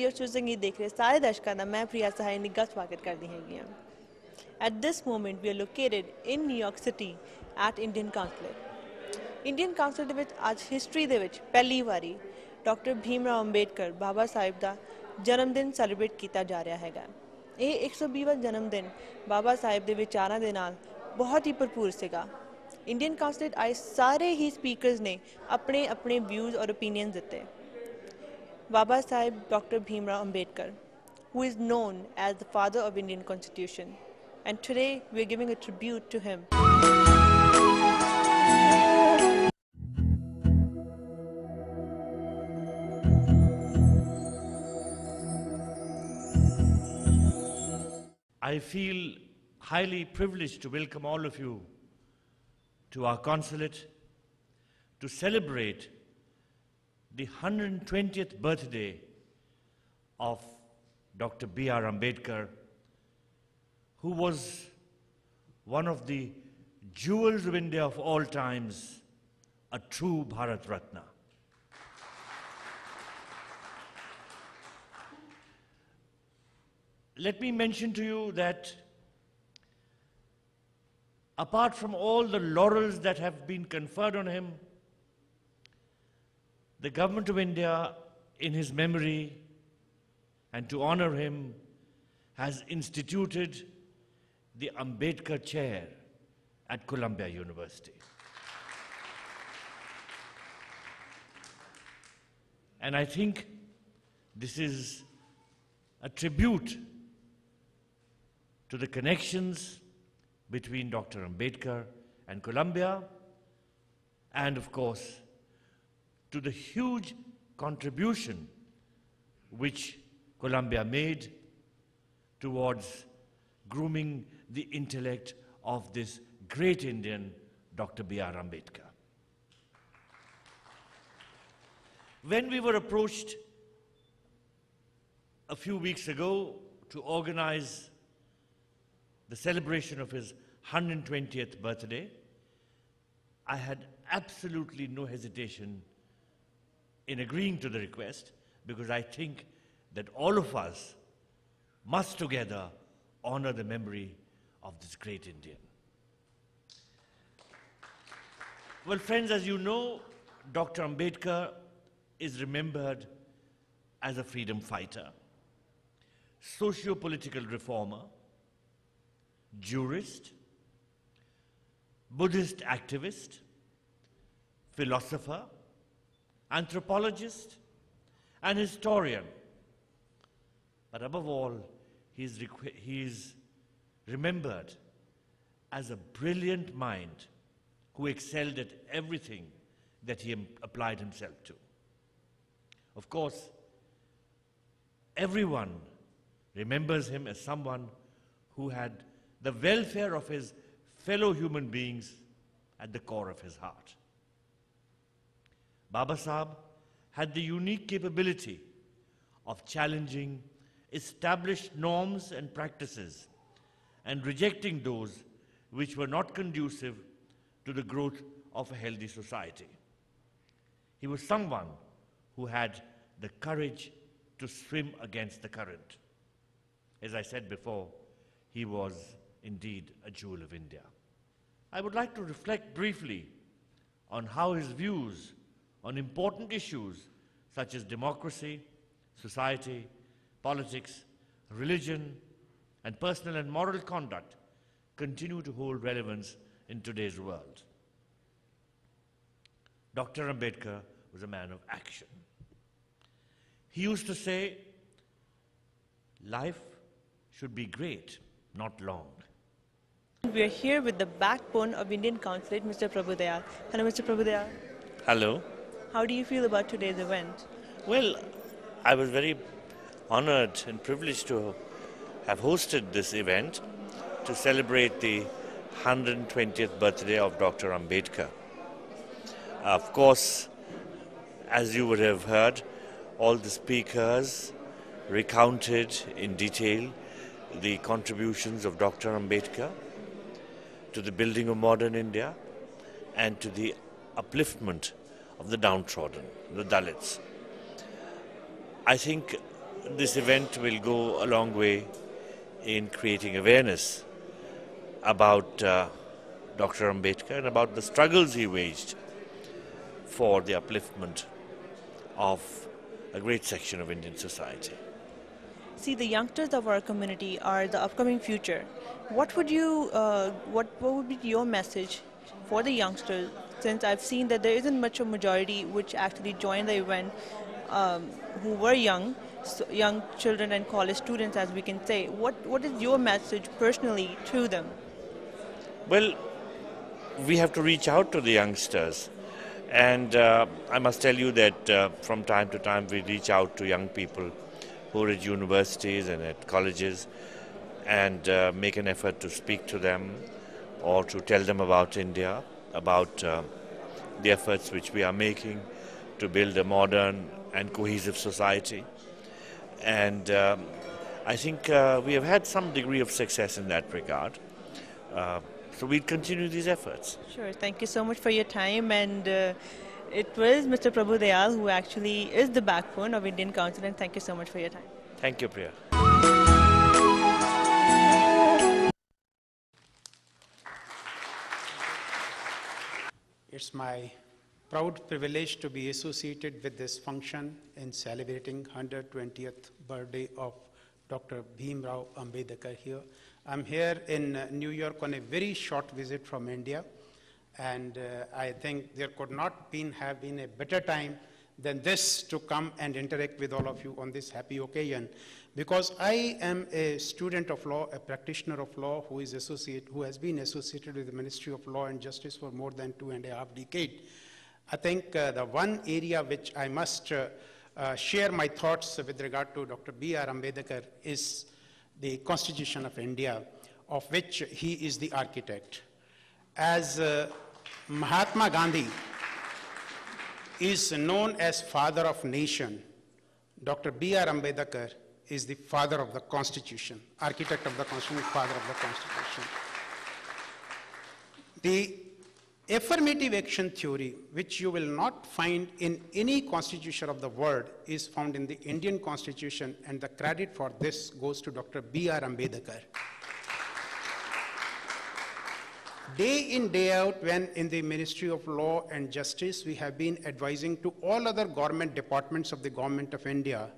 Video ਸੰਗੀਤ ਦੇਖ ਰਹੇ ਸਾਰੇ ਦਰਸ਼ਕਾਂ ਦਾ ਮੈਂ ਪ੍ਰਿਆ ਸਹਾਇ ਨਿੱਘਾ ਸਵਾਗਤ ਕਰਦੀ ਹੈਗੀ ਹਾਂ। At this moment we are located in New York City at Indian Consulate. Indian Consulate ਦੇ ਵਿੱਚ ਅੱਜ ਹਿਸਟਰੀ ਦੇ ਵਿੱਚ ਪਹਿਲੀ ਵਾਰੀ ਡਾਕਟਰ ਭੀਮ ਰਾਓ ਅੰਬੇਡਕਰ ਬਾਬਾ ਸਾਹਿਬ ਦਾ ਜਨਮ ਦਿਨ ਸੈਲੀਬ੍ਰੇਟ ਕੀਤਾ ਜਾ ਰਿਹਾ ਹੈਗਾ। ਇਹ 120ਵਾਂ ਜਨਮ ਦਿਨ ਬਾਬਾ ਸਾਹਿਬ ਦੇ ਵਿਚਾਰਾਂ ਦੇ ਨਾਲ ਬਹੁਤ ਹੀ ਭਰਪੂਰ ਸੀਗਾ। ਇੰਡੀਅਨ ਕਾਉਂਸਲੇਟ ਆਏ ਸਾਰੇ ਹੀ ਸਪੀਕਰਸ ਨੇ ਆਪਣੇ ਆਪਣੇ ਵਿਊਜ਼ ਔਰ ਓਪੀਨੀਅਨਸ ਦਿੱਤੇ। Babasaheb Dr. Bhim Rao Ambedkar, who is known as the father of Indian Constitution, and today we are giving a tribute to him. I feel highly privileged to welcome all of you to our consulate to celebrate the 120th birthday of Dr. B.R. Ambedkar, who was one of the jewels of India of all times, a true Bharat Ratna. Let me mention to you that apart from all the laurels that have been conferred on him, the Government of India, in his memory and to honor him, has instituted the Ambedkar Chair at Columbia University. And I think this is a tribute to the connections between Dr. Ambedkar and Columbia, and of course, to the huge contribution which Columbia made towards grooming the intellect of this great Indian, Dr. B.R. Ambedkar. When we were approached a few weeks ago to organize the celebration of his 120th birthday, I had absolutely no hesitation in agreeing to the request, because I think that all of us must together honor the memory of this great Indian. Well, friends, as you know, Dr. Ambedkar is remembered as a freedom fighter, socio-political reformer, jurist, Buddhist activist, philosopher, anthropologist, and historian. But above all, he is remembered as a brilliant mind who excelled at everything that he applied himself to. Of course, everyone remembers him as someone who had the welfare of his fellow human beings at the core of his heart. Babasaheb had the unique capability of challenging established norms and practices and rejecting those which were not conducive to the growth of a healthy society. He was someone who had the courage to swim against the current. As I said before, he was indeed a jewel of India. I would like to reflect briefly on how his views on important issues such as democracy, society, politics, religion, and personal and moral conduct continue to hold relevance in today's world. Dr. Ambedkar was a man of action. He used to say, life should be great, not long. We are here with the backbone of Indian Consulate, Mr. Prabhudayal. Hello, Mr. Prabhudayal. Hello. How do you feel about today's event? Well, I was very honored and privileged to have hosted this event to celebrate the 120th birthday of Dr. Ambedkar. Of course, as you would have heard, all the speakers recounted in detail the contributions of Dr. Ambedkar to the building of modern India and to the upliftment of the downtrodden, the Dalits. I think this event will go a long way in creating awareness about Dr. Ambedkar and about the struggles he waged for the upliftment of a great section of Indian society. See, the youngsters of our community are the upcoming future. What would be your message for the youngsters? Since I've seen that there isn't much of a majority which actually joined the event, who were young children and college students, as we can say. What is your message personally to them? Well, we have to reach out to the youngsters. And I must tell you that from time to time we reach out to young people who are at universities and at colleges and make an effort to speak to them or to tell them about India, about the efforts which we are making to build a modern and cohesive society. And I think we have had some degree of success in that regard. So we'll continue these efforts. Sure. Thank you so much for your time. And it was Mr. Prabhu Dayal who actually is the backbone of Indian Council. And thank you so much for your time. Thank you, Priya. It's my proud privilege to be associated with this function in celebrating 120th birthday of Dr. Bhimrao Ambedkar here. I'm here in New York on a very short visit from India, and I think there could not have been a better time than this to come and interact with all of you on this happy occasion, because I am a student of law, a practitioner of law who has been associated with the Ministry of Law and Justice for more than 2.5 decades. I think the one area which I must share my thoughts with regard to Dr. B.R. Ambedkar is the Constitution of India, of which he is the architect. As Mahatma Gandhi is known as father of nation, Dr. B.R. Ambedkar is the father of the Constitution, architect of the Constitution, father of the Constitution. The affirmative action theory, which you will not find in any constitution of the world, is found in the Indian Constitution, and the credit for this goes to Dr. B.R. Ambedkar. Day in, day out, when in the Ministry of Law and Justice, we have been advising to all other government departments of the Government of India,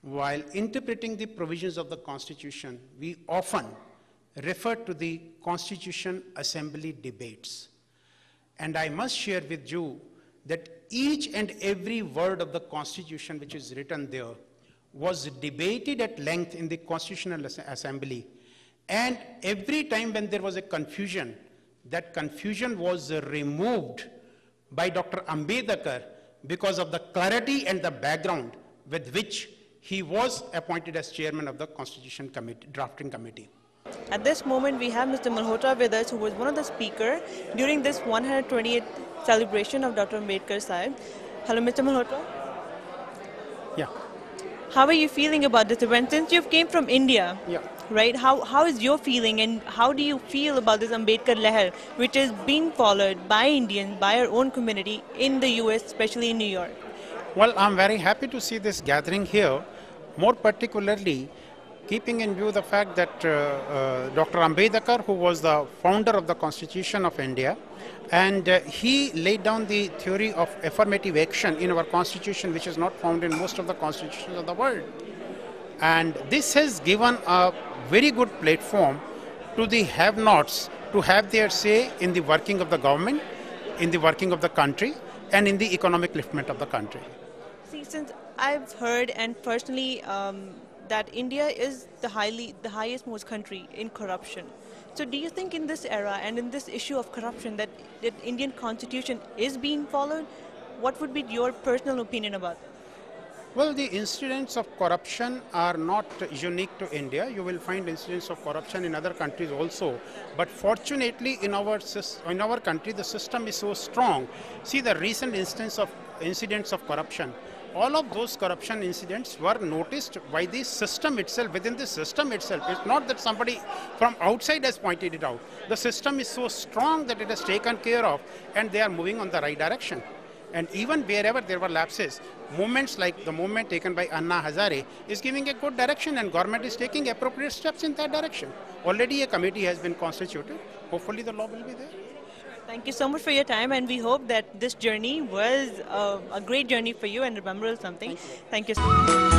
while interpreting the provisions of the Constitution, we often refer to the Constitution Assembly debates. And I must share with you that each and every word of the Constitution which is written there was debated at length in the Constitutional Assembly. And every time when there was a confusion, that confusion was removed by Dr. Ambedkar because of the clarity and the background with which he was appointed as chairman of the Constitution Committee, Drafting Committee. At this moment, we have Mr. Malhotra with us, who was one of the speakers during this 128th celebration of Dr. Ambedkar Sahib. Hello, Mr. Malhotra. Yeah. How are you feeling about this event? Since you've came from India, Yeah. right? How is your feeling, and how do you feel about this Ambedkar Lehar, which is being followed by Indians, by our own community in the US, especially in New York? Well, I'm very happy to see this gathering here, more particularly keeping in view the fact that Dr. Ambedkar, who was the founder of the Constitution of India, and he laid down the theory of affirmative action in our Constitution, which is not found in most of the constitutions of the world. And this has given a very good platform to the have-nots to have their say in the working of the government, in the working of the country, and in the economic liftment of the country. See, since I've heard and personally that India is the highest most country in corruption. So do you think in this era and in this issue of corruption that the Indian Constitution is being followed? What would be your personal opinion about it? Well, the incidents of corruption are not unique to India. You will find incidents of corruption in other countries also. But fortunately, in our country, the system is so strong. See the recent incidents of corruption. All of those corruption incidents were noticed by the system itself, within the system itself. It's not that somebody from outside has pointed it out. The system is so strong that it has taken care of, and they are moving on the right direction. And even wherever there were lapses, movements like the movement taken by Anna Hazare is giving a good direction, and government is taking appropriate steps in that direction. Already a committee has been constituted. Hopefully the law will be there. Thank you so much for your time, and we hope that this journey was a great journey for you and remember something. Thank you.